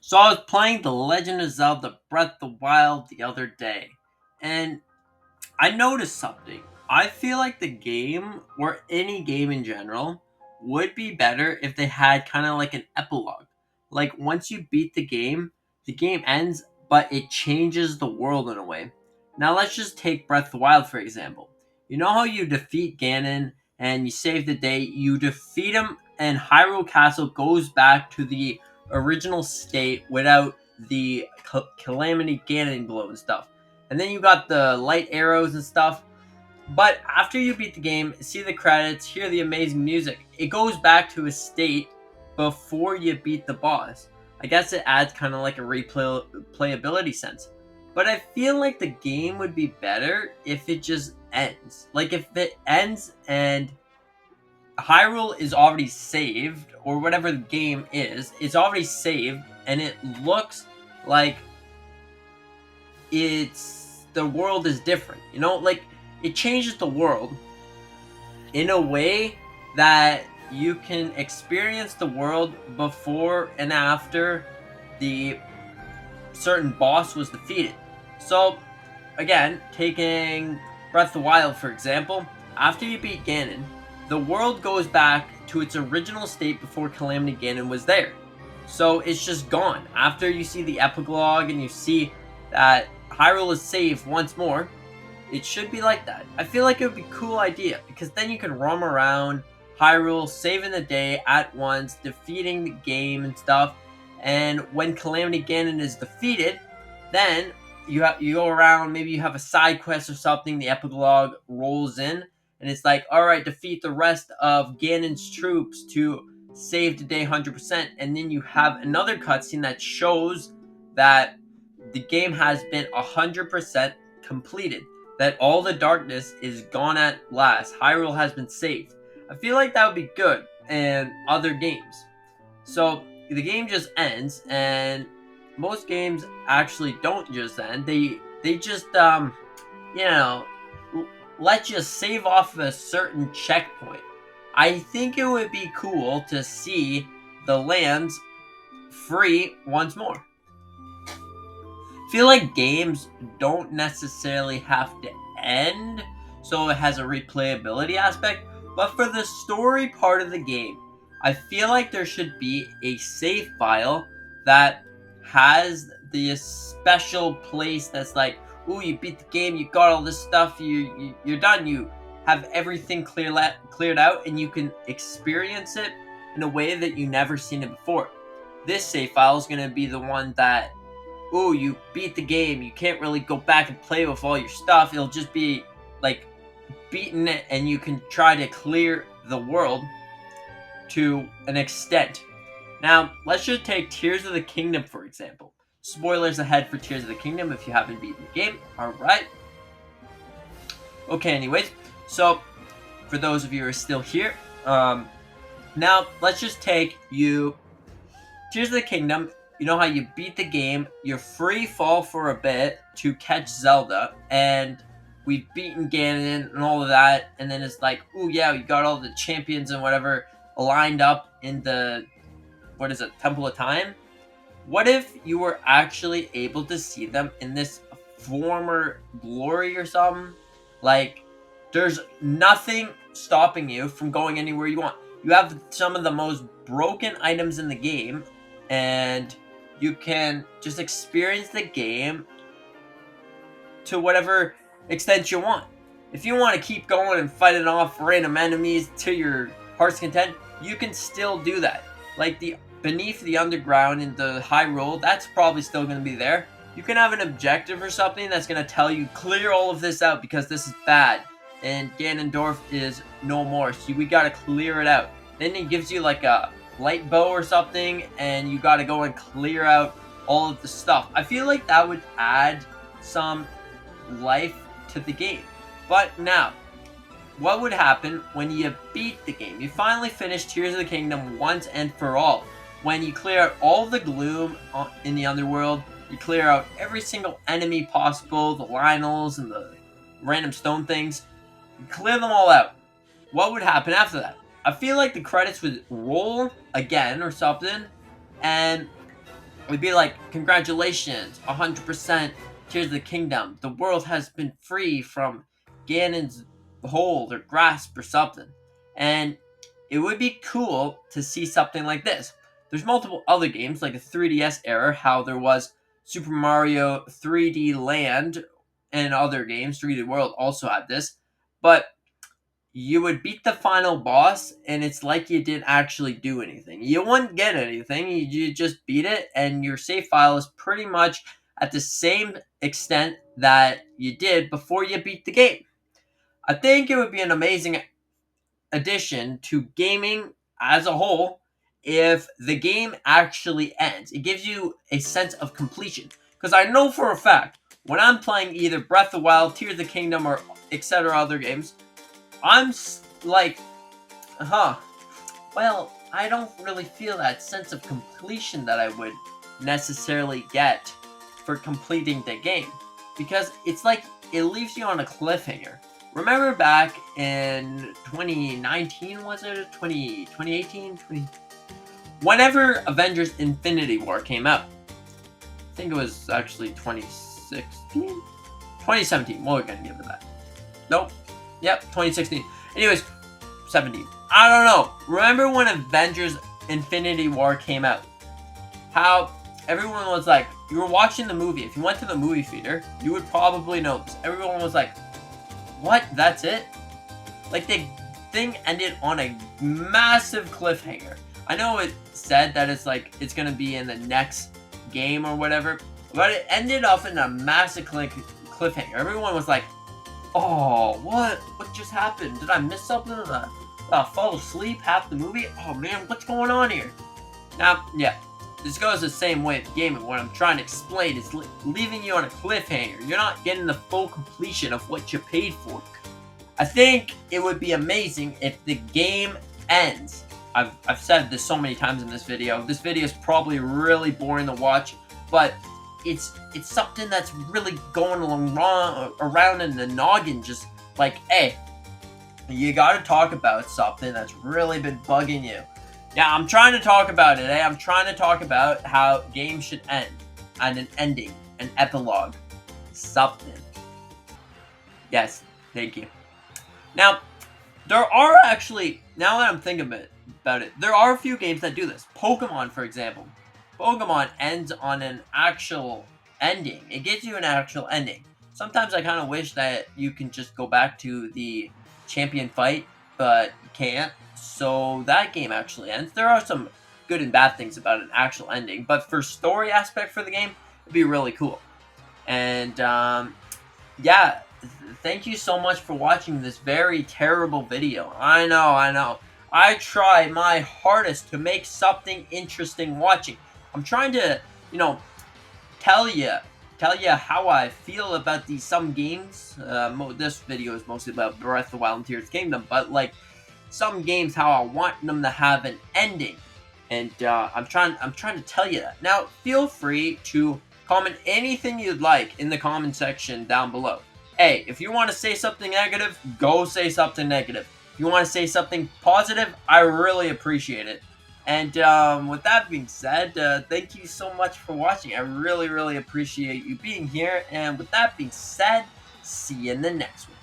So I was playing The Legend of Zelda Breath of the Wild the other day, and I noticed something. I feel like the game, or any game in general, would be better if they had kind of like an epilogue. Like once you beat the game ends, but it changes the world in a way. Now let's just take Breath of the Wild for example. You know how you defeat Ganon and you save the day, you defeat him and Hyrule Castle goes back to the original state without the Calamity Ganon glow and stuff, and then you got the light arrows and stuff. But after you beat the game, see the credits, hear the amazing music, it goes back to a state before you beat the boss. I guess it adds kind of like a replayability sense. But I feel like the game would be better if it just ends. Like if it ends and Hyrule is already saved, or whatever the game is, it's already saved, and it looks like it's the world is different. Like it changes the world in a way that you can experience the world before and after the certain boss was defeated. So again, taking Breath of the Wild for example, after you beat Ganon, the world goes back to its original state before Calamity Ganon was there. So it's just gone. After you see the epilogue and you see that Hyrule is saved once more, it should be like that. I feel like it would be a cool idea because then you can roam around Hyrule, saving the day at once, defeating the game and stuff. And when Calamity Ganon is defeated, then you go around. Maybe you have a side quest or something. The epilogue rolls in, and it's like, all right, defeat the rest of Ganon's troops to save the day 100%. And then you have another cutscene that shows that the game has been 100% completed, that all the darkness is gone at last. Hyrule has been saved. I feel like that would be good in other games. So the game just ends, and most games actually don't just end. They just you know let you save off of a certain checkpoint. I think it would be cool to see the lands free once more. Feel like games don't necessarily have to end so it has a replayability aspect, but for the story part of the game, I feel like there should be a save file that has the special place that's like, ooh, you beat the game, you got all this stuff, you're done, you have everything cleared out, and you can experience it in a way that you never seen it before. This save file is going to be the one that, ooh, you beat the game, you can't really go back and play with all your stuff. It'll just be like beaten it, and you can try to clear the world to an extent. Now, let's just take Tears of the Kingdom for example. Spoilers ahead for Tears of the Kingdom if you haven't beaten the game. Alright. Okay, anyways. So, for those of you who are still here, now let's just take Tears of the Kingdom. You know how you beat the game, you're free fall for a bit to catch Zelda, and we've beaten Ganon and all of that, and then it's like, ooh yeah, we got all the champions and whatever lined up in the, what is it, Temple of Time? What if you were actually able to see them in this former glory or something? Like, there's nothing stopping you from going anywhere you want. You have some of the most broken items in the game, and you can just experience the game to whatever extent you want. If you want to keep going and fighting off random enemies to your heart's content, you can still do that. Like the beneath the underground in the Hyrule, that's probably still going to be there. You can have an objective or something that's going to tell you, clear all of this out because this is bad, and Ganondorf is no more, so we got to clear it out. Then it gives you like a light bow or something, and you got to go and clear out all of the stuff. I feel like that would add some life to the game. But now, what would happen when you beat the game? You finally finish Tears of the Kingdom once and for all. When you clear out all the gloom in the underworld, you clear out every single enemy possible, the Lionels and the random stone things, you clear them all out. What would happen after that? I feel like the credits would roll again or something, and It'd be like, congratulations, 100% Tears of the Kingdom. The world has been free from Ganon's hold or grasp or something. And it would be cool to see something like this. There's multiple other games, like the 3DS era, how there was Super Mario 3D Land and other games. 3D World also had this. But you would beat the final boss, and it's like you didn't actually do anything. You wouldn't get anything, you just beat it, and your save file is pretty much at the same extent that you did before you beat the game. I think it would be an amazing addition to gaming as a whole if the game actually ends. It gives you a sense of completion. Because I know for a fact, when I'm playing either Breath of the Wild, Tears of the Kingdom, or etc. other games, I'm like, well, I don't really feel that sense of completion that I would necessarily get for completing the game. Because it's like, it leaves you on a cliffhanger. Remember back in 2019, was it? 2018? Whenever Avengers Infinity War came out. I think it was actually 2016? 2017. Well, we're gonna give it that. Nope. Yep, 2016. Anyways, 17. I don't know. Remember when Avengers Infinity War came out? How everyone was like, you were watching the movie. If you went to the movie theater, you would probably know this. Everyone was like, what? That's it? Like, the thing ended on a massive cliffhanger. I know it said that it's like, it's gonna be in the next game or whatever, but it ended up in a massive cliffhanger. Everyone was like, oh, what just happened? Did I miss something? Did I fall asleep half the movie? Oh man, what's going on here? Now, yeah, this goes the same way with gaming. What I'm trying to explain is leaving you on a cliffhanger. You're not getting the full completion of what you paid for. I think it would be amazing if the game ends. I've said this so many times in this video. This video is probably really boring to watch, but it's something that's really going around in the noggin, just like, hey, you gotta talk about something that's really been bugging you. Yeah, I'm trying to talk about it, I'm trying to talk about how games should end, and an ending, an epilogue, something. Yes, thank you. Now, there are actually, now that I'm thinking about it, there are a few games that do this. Pokemon, for example. Pokemon ends on an actual ending. It gives you an actual ending. Sometimes I kind of wish that you can just go back to the champion fight, but you can't. So that game actually ends. There are some good and bad things about an actual ending, but for story aspect for the game, it'd be really cool. And yeah, thank you so much for watching this very terrible video. I know. I try my hardest to make something interesting watching. I'm trying to, tell you how I feel about some games. This video is mostly about Breath of the Wild and Tears of the Kingdom, but like some games, how I want them to have an ending, and I'm trying to tell you that. Now, feel free to comment anything you'd like in the comment section down below. Hey, if you want to say something negative, go say something negative. If you want to say something positive, I really appreciate it. And with that being said, thank you so much for watching. I really, really appreciate you being here. And with that being said, see you in the next one.